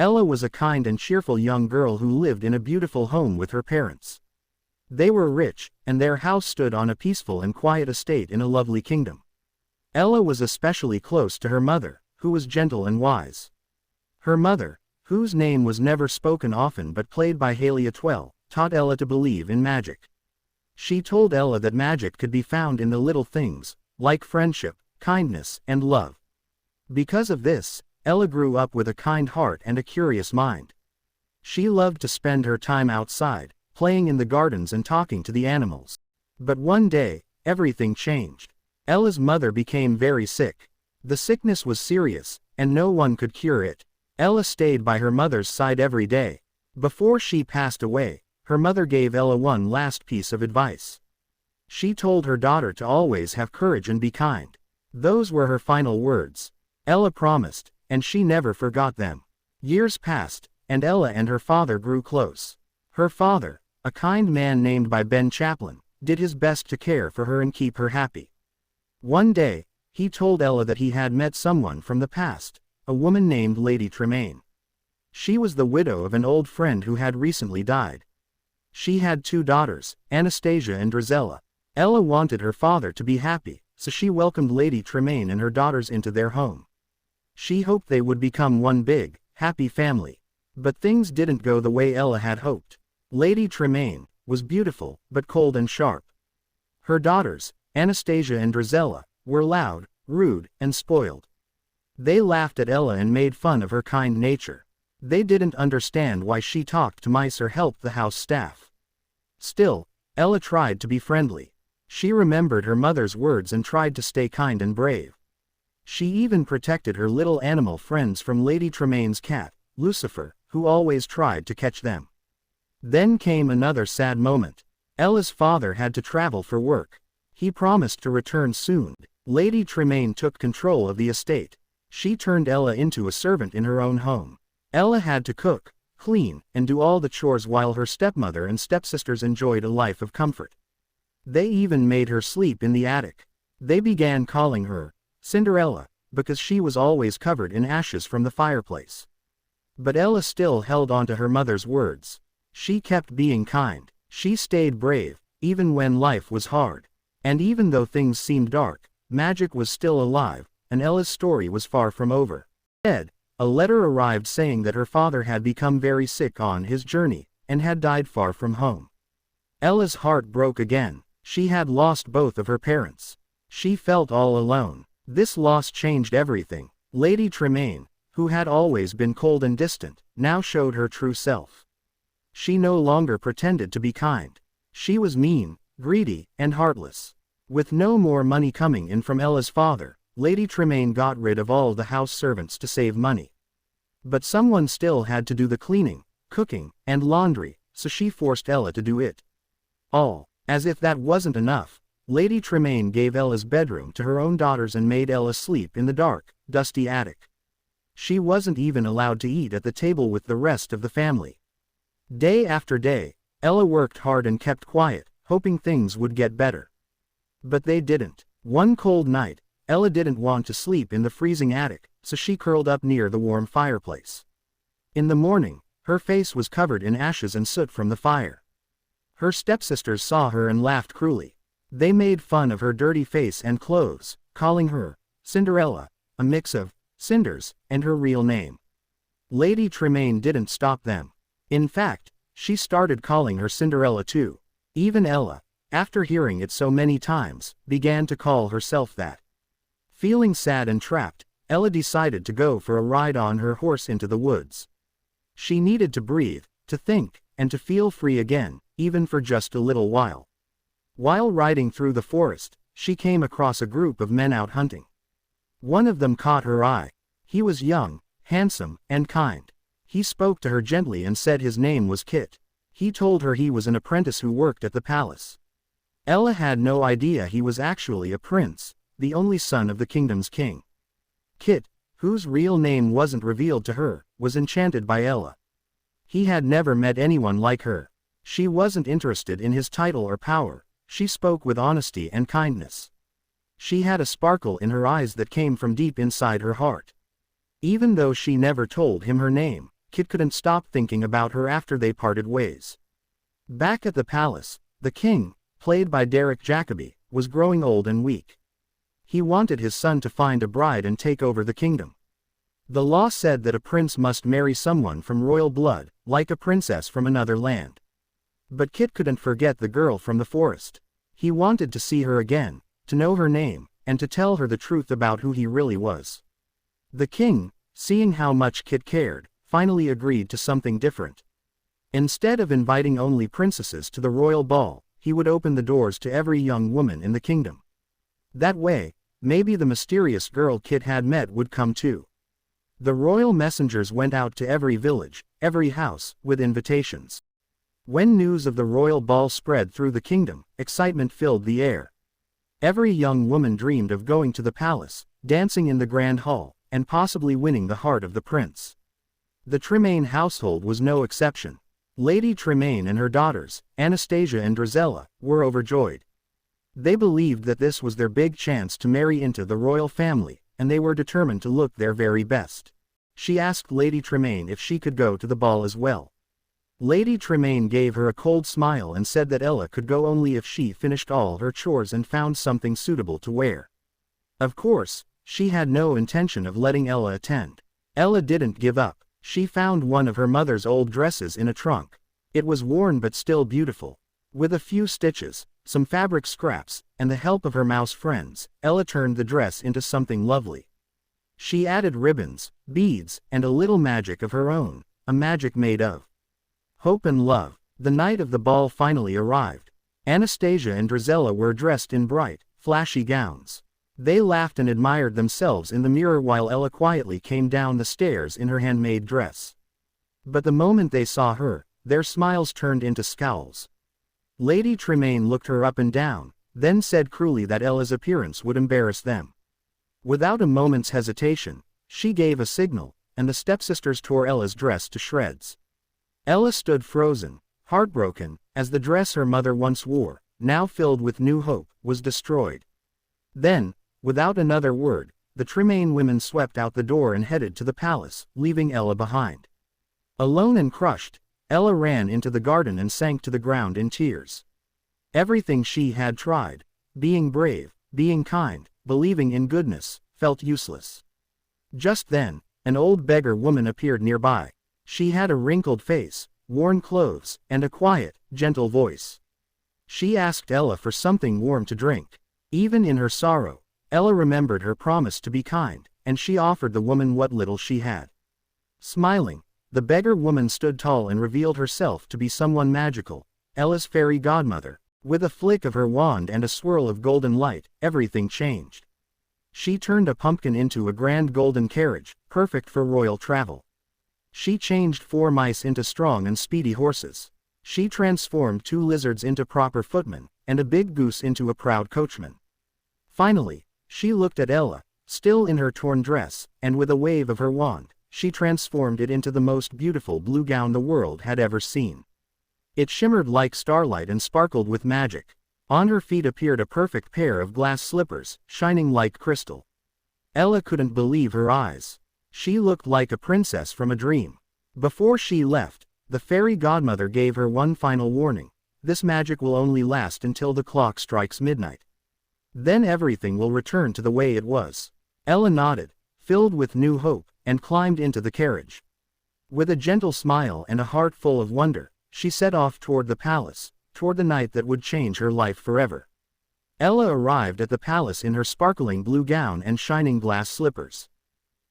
Ella was a kind and cheerful young girl who lived in a beautiful home with her parents. They were rich, and their house stood on a peaceful and quiet estate in a lovely kingdom. Ella was especially close to her mother, who was gentle and wise. Her mother, whose name was never spoken often but played by Hayley atwell, taught Ella to believe in magic. She told Ella that magic could be found in the little things, like friendship, kindness, and love. Because of this, Ella grew up with a kind heart and a curious mind. She loved to spend her time outside, playing in the gardens and talking to the animals. But one day, everything changed. Ella's mother became very sick. The sickness was serious, and no one could cure it. Ella stayed by her mother's side every day. Before she passed away, her mother gave Ella one last piece of advice. She told her daughter to always have courage and be kind. Those were her final words. Ella promised, and she never forgot them. Years passed, and Ella and her father grew close. Her father, a kind man named by Blanchett, did his best to care for her and keep her happy. One day, he told Ella that he had met someone from the past, a woman named Lady Tremaine. She was the widow of an old friend who had recently died. She had 2 daughters, Anastasia and Drizella. Ella wanted her father to be happy, so she welcomed Lady Tremaine and her daughters into their home. She hoped they would become one big, happy family. But things didn't go the way Ella had hoped. Lady Tremaine was beautiful, but cold and sharp. Her daughters, Anastasia and Drizella, were loud, rude, and spoiled. They laughed at Ella and made fun of her kind nature. They didn't understand why she talked to mice or helped the house staff. Still, Ella tried to be friendly. She remembered her mother's words and tried to stay kind and brave. She even protected her little animal friends from Lady Tremaine's cat, Lucifer, who always tried to catch them. Then came another sad moment. Ella's father had to travel for work. He promised to return soon. Lady Tremaine took control of the estate. She turned Ella into a servant in her own home. Ella had to cook, clean, and do all the chores while her stepmother and stepsisters enjoyed a life of comfort. They even made her sleep in the attic. They began calling her Cindrella, because she was always covered in ashes from the fireplace. But Ella still held on to her mother's words. She kept being kind. She stayed brave, even when life was hard. And even though things seemed dark, magic was still alive, and Ella's story was far from over. Instead, a letter arrived saying that her father had become very sick on his journey, and had died far from home. Ella's heart broke again. She had lost both of her parents. She felt all alone. This loss changed everything. Lady Tremaine, who had always been cold and distant, now showed her true self. She no longer pretended to be kind. She was mean, greedy, and heartless. With no more money coming in from Ella's father, Lady Tremaine got rid of all the house servants to save money. But someone still had to do the cleaning, cooking, and laundry, so she forced Ella to do it all. As if that wasn't enough, Lady Tremaine gave Ella's bedroom to her own daughters and made Ella sleep in the dark, dusty attic. She wasn't even allowed to eat at the table with the rest of the family. Day after day, Ella worked hard and kept quiet, hoping things would get better. But they didn't. One cold night, Ella didn't want to sleep in the freezing attic, so she curled up near the warm fireplace. In the morning, her face was covered in ashes and soot from the fire. Her stepsisters saw her and laughed cruelly. They made fun of her dirty face and clothes, calling her Cindrella, a mix of cinders and her real name. Lady Tremaine didn't stop them. In fact, she started calling her Cindrella too. Even Ella, after hearing it so many times, began to call herself that. Feeling sad and trapped, Ella decided to go for a ride on her horse into the woods. She needed to breathe, to think, and to feel free again, even for just a little while. While riding through the forest, she came across a group of men out hunting. One of them caught her eye. He was young, handsome, and kind. He spoke to her gently and said his name was Cate. He told her he was an apprentice who worked at the palace. Ella had no idea he was actually a prince, the only son of the kingdom's king. Cate, whose real name wasn't revealed to her, was enchanted by Ella. He had never met anyone like her. She wasn't interested in his title or power. She spoke with honesty and kindness. She had a sparkle in her eyes that came from deep inside her heart. Even though she never told him her name, Cate couldn't stop thinking about her after they parted ways. Back at the palace, the king, played by Derek Jacobi, was growing old and weak. He wanted his son to find a bride and take over the kingdom. The law said that a prince must marry someone from royal blood, like a princess from another land. But Cate couldn't forget the girl from the forest. He wanted to see her again, to know her name, and to tell her the truth about who he really was. The king, seeing how much Cate cared, finally agreed to something different. Instead of inviting only princesses to the royal ball, he would open the doors to every young woman in the kingdom. That way, maybe the mysterious girl Cate had met would come too. The royal messengers went out to every village, every house, with invitations. When news of the royal ball spread through the kingdom, excitement filled the air. Every young woman dreamed of going to the palace, dancing in the grand hall, and possibly winning the heart of the prince. The Tremaine household was no exception. Lady Tremaine and her daughters, Anastasia and Drizella, were overjoyed. They believed that this was their big chance to marry into the royal family, and they were determined to look their very best. She asked Lady Tremaine if she could go to the ball as well. Lady Tremaine gave her a cold smile and said that Ella could go only if she finished all her chores and found something suitable to wear. Of course, she had no intention of letting Ella attend. Ella didn't give up. She found one of her mother's old dresses in a trunk. It was worn but still beautiful. With a few stitches, some fabric scraps, and the help of her mouse friends, Ella turned the dress into something lovely. She added ribbons, beads, and a little magic of her own, a magic made of hope and love. The night of the ball finally arrived. Anastasia and Drizella were dressed in bright, flashy gowns. They laughed and admired themselves in the mirror while Ella quietly came down the stairs in her handmade dress. But the moment they saw her, their smiles turned into scowls. Lady Tremaine looked her up and down, then said cruelly that Ella's appearance would embarrass them. Without a moment's hesitation, she gave a signal, and the stepsisters tore Ella's dress to shreds. Ella stood frozen, heartbroken, as the dress her mother once wore, now filled with new hope, was destroyed. Then, without another word, the Tremaine women swept out the door and headed to the palace, leaving Ella behind. Alone and crushed, Ella ran into the garden and sank to the ground in tears. Everything she had tried, being brave, being kind, believing in goodness, felt useless. Just then, an old beggar woman appeared nearby. She had a wrinkled face, worn clothes, and a quiet, gentle voice. She asked Ella for something warm to drink. Even in her sorrow, Ella remembered her promise to be kind, and she offered the woman what little she had. Smiling, the beggar woman stood tall and revealed herself to be someone magical, Ella's fairy godmother. With a flick of her wand and a swirl of golden light, everything changed. She turned a pumpkin into a grand golden carriage, perfect for royal travel. She changed 4 mice into strong and speedy horses. She transformed 2 lizards into proper footmen, and a big goose into a proud coachman. Finally, she looked at Ella, still in her torn dress, and with a wave of her wand, she transformed it into the most beautiful blue gown the world had ever seen. It shimmered like starlight and sparkled with magic. On her feet appeared a perfect pair of glass slippers, shining like crystal. Ella couldn't believe her eyes. She looked like a princess from a dream. Before she left, the fairy godmother gave her one final warning. This magic will only last until the clock strikes midnight. Then everything will return to the way it was. Ella nodded, filled with new hope, and climbed into the carriage. With a gentle smile and a heart full of wonder, she set off toward the palace, toward the night that would change her life forever. Ella arrived at the palace in her sparkling blue gown and shining glass slippers.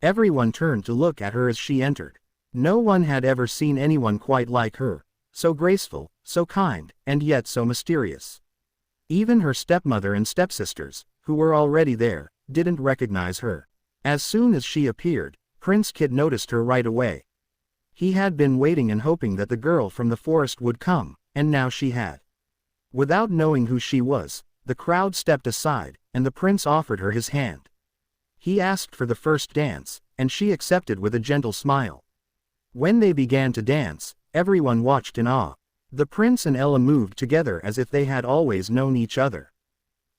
Everyone turned to look at her as she entered. No one had ever seen anyone quite like her, so graceful, so kind, and yet so mysterious. Even her stepmother and stepsisters, who were already there, didn't recognize her. As soon as she appeared, Prince Kit noticed her right away. He had been waiting and hoping that the girl from the forest would come, and now she had. Without knowing who she was, the crowd stepped aside, and the prince offered her his hand. He asked for the first dance, and she accepted with a gentle smile. When they began to dance, everyone watched in awe. The prince and Ella moved together as if they had always known each other.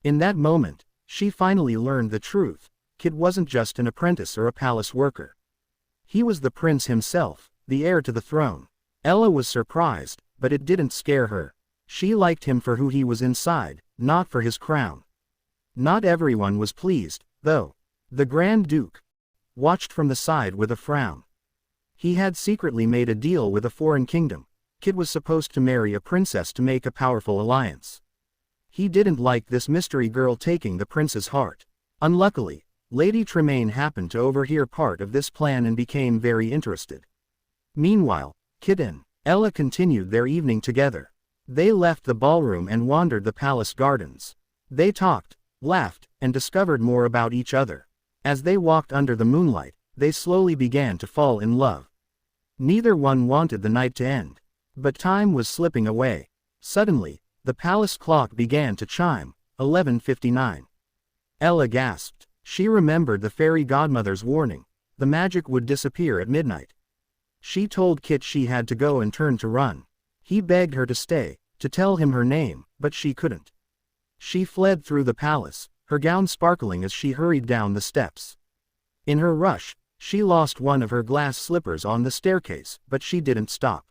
In that moment, she finally learned the truth. Kit wasn't just an apprentice or a palace worker. He was the prince himself, the heir to the throne. Ella was surprised, but it didn't scare her. She liked him for who he was inside, not for his crown. Not everyone was pleased, though. The Grand Duke watched from the side with a frown. He had secretly made a deal with a foreign kingdom. Cate was supposed to marry a princess to make a powerful alliance. He didn't like this mystery girl taking the prince's heart. Unluckily, Lady Tremaine happened to overhear part of this plan and became very interested. Meanwhile, Cate and Ella continued their evening together. They left the ballroom and wandered the palace gardens. They talked, laughed, and discovered more about each other. As they walked under the moonlight, they slowly began to fall in love. Neither one wanted the night to end. But time was slipping away. Suddenly, the palace clock began to chime, 11:59. Ella gasped. She remembered the fairy godmother's warning. The magic would disappear at midnight. She told Cate she had to go and turned to run. He begged her to stay, to tell him her name, but she couldn't. She fled through the palace, her gown sparkling as she hurried down the steps. In her rush, she lost one of her glass slippers on the staircase, but she didn't stop.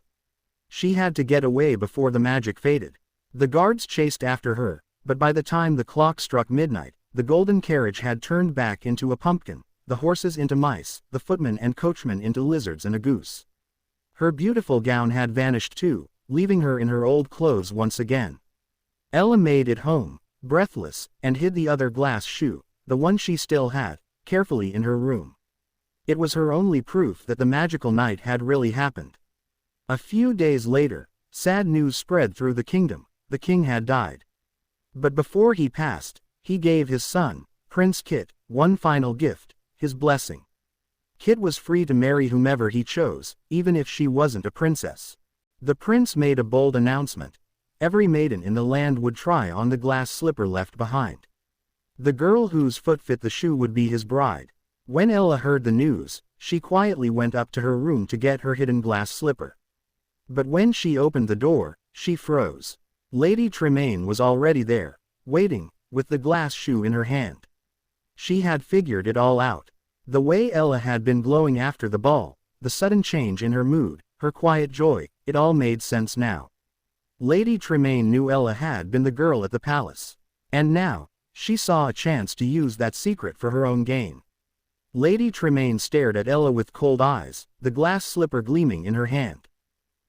She had to get away before the magic faded. The guards chased after her, but by the time the clock struck midnight, the golden carriage had turned back into a pumpkin, the horses into mice, the footmen and coachmen into lizards and a goose. Her beautiful gown had vanished too, leaving her in her old clothes once again. Ella made it home, breathless, and hid the other glass shoe, the one she still had, carefully in her room. It was her only proof that the magical night had really happened. A few days later, sad news spread through the kingdom. The king had died. But before he passed, he gave his son, Prince Cate, one final gift, his blessing. Cate was free to marry whomever he chose, even if she wasn't a princess. The prince made a bold announcement. Every maiden in the land would try on the glass slipper left behind. The girl whose foot fit the shoe would be his bride. When Ella heard the news, she quietly went up to her room to get her hidden glass slipper. But when she opened the door, she froze. Lady Tremaine was already there, waiting, with the glass shoe in her hand. She had figured it all out. The way Ella had been glowing after the ball, the sudden change in her mood, her quiet joy, it all made sense now. Lady Tremaine knew Ella had been the girl at the palace. And now, she saw a chance to use that secret for her own gain. Lady Tremaine stared at Ella with cold eyes, the glass slipper gleaming in her hand.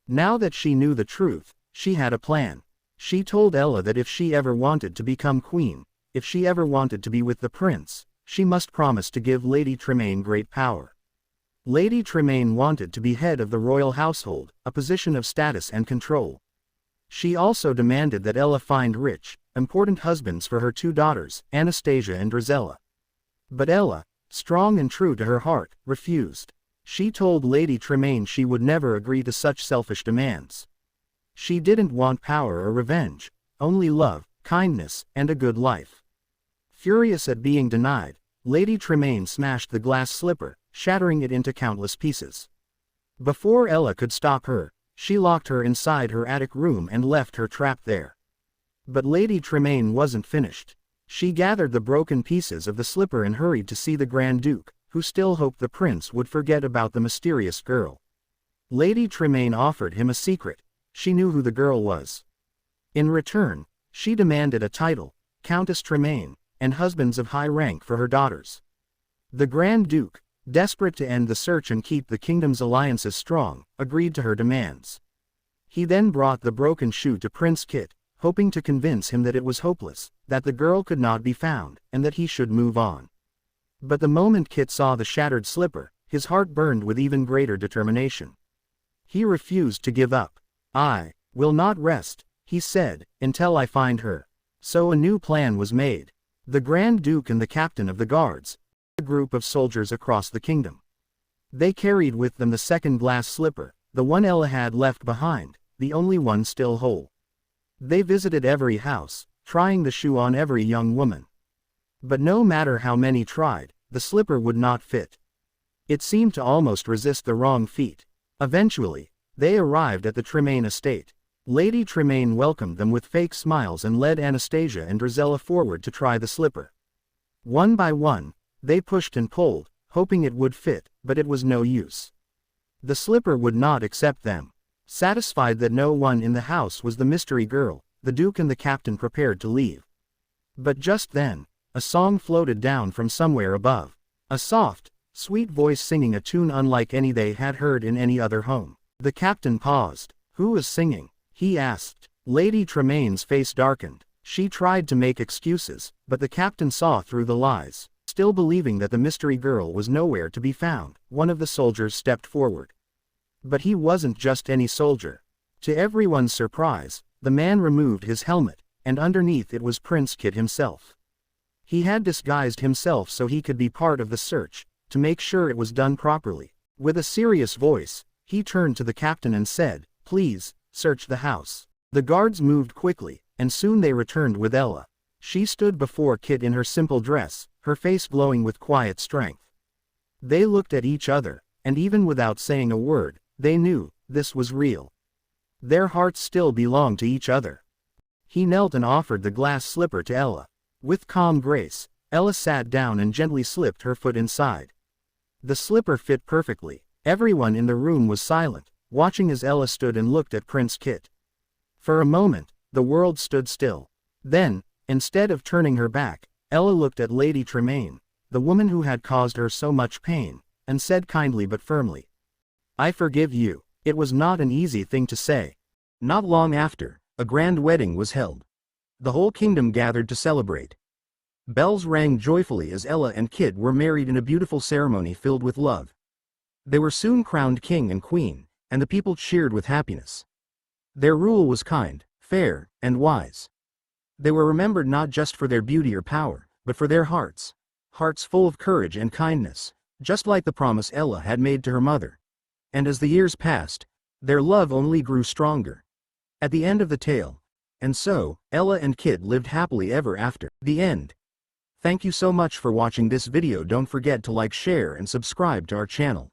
Now that she knew the truth, she had a plan. She told Ella that if she ever wanted to become queen, if she ever wanted to be with the prince, she must promise to give Lady Tremaine great power. Lady Tremaine wanted to be head of the royal household, a position of status and control. She also demanded that Ella find rich, important husbands for her two daughters, Anastasia and Drizella. But Ella, strong and true to her heart, refused. She told Lady Tremaine she would never agree to such selfish demands. She didn't want power or revenge, only love, kindness, and a good life. Furious at being denied, Lady Tremaine smashed the glass slipper, shattering it into countless pieces. Before Ella could stop her, she locked her inside her attic room and left her trapped there. But Lady Tremaine wasn't finished. She gathered the broken pieces of the slipper and hurried to see the Grand Duke, who still hoped the prince would forget about the mysterious girl. Lady Tremaine offered him a secret. She knew who the girl was. In return, she demanded a title, Countess Tremaine, and husbands of high rank for her daughters. The Grand Duke, desperate to end the search and keep the kingdom's alliances strong, agreed to her demands. He then brought the broken shoe to Prince Cate, hoping to convince him that it was hopeless, that the girl could not be found, and that he should move on. But the moment Cate saw the shattered slipper, his heart burned with even greater determination. He refused to give up. "I will not rest," he said, "until I find her." So a new plan was made. The Grand Duke and the captain of the guards, a group of soldiers across the kingdom. They carried with them the second glass slipper, the one Ella had left behind, the only one still whole. They visited every house, trying the shoe on every young woman. But no matter how many tried, the slipper would not fit. It seemed to almost resist the wrong feet. Eventually, they arrived at the Tremaine estate. Lady Tremaine welcomed them with fake smiles and led Anastasia and Drizella forward to try the slipper. One by one, they pushed and pulled, hoping it would fit, but it was no use. The slipper would not accept them. Satisfied that no one in the house was the mystery girl, the Duke and the captain prepared to leave. But just then, a song floated down from somewhere above. A soft, sweet voice singing a tune unlike any they had heard in any other home. The captain paused. "Who is singing?" he asked. Lady Tremaine's face darkened. She tried to make excuses, but the captain saw through the lies. Still believing that the mystery girl was nowhere to be found, one of the soldiers stepped forward. But he wasn't just any soldier. To everyone's surprise, the man removed his helmet, and underneath it was Prince Kit himself. He had disguised himself so he could be part of the search, to make sure it was done properly. With a serious voice, he turned to the captain and said, "Please, search the house." The guards moved quickly, and soon they returned with Ella. She stood before Kit in her simple dress, her face glowing with quiet strength. They looked at each other, and even without saying a word, they knew this was real. Their hearts still belonged to each other. He knelt and offered the glass slipper to Ella. With calm grace, Ella sat down and gently slipped her foot inside. The slipper fit perfectly. Everyone in the room was silent, watching as Ella stood and looked at Prince Kit. For a moment, the world stood still. Then, instead of turning her back, Ella looked at Lady Tremaine, the woman who had caused her so much pain, and said kindly but firmly, "I forgive you." It was not an easy thing to say. Not long after, a grand wedding was held. The whole kingdom gathered to celebrate. Bells rang joyfully as Ella and Kit were married in a beautiful ceremony filled with love. They were soon crowned king and queen, and the people cheered with happiness. Their rule was kind, fair, and wise. They were remembered not just for their beauty or power, but for their hearts. Hearts full of courage and kindness, just like the promise Ella had made to her mother. And as the years passed, their love only grew stronger. At the end of the tale, and so, Ella and Kit lived happily ever after. The end. Thank you so much for watching this video. Don't forget to like, share, and subscribe to our channel.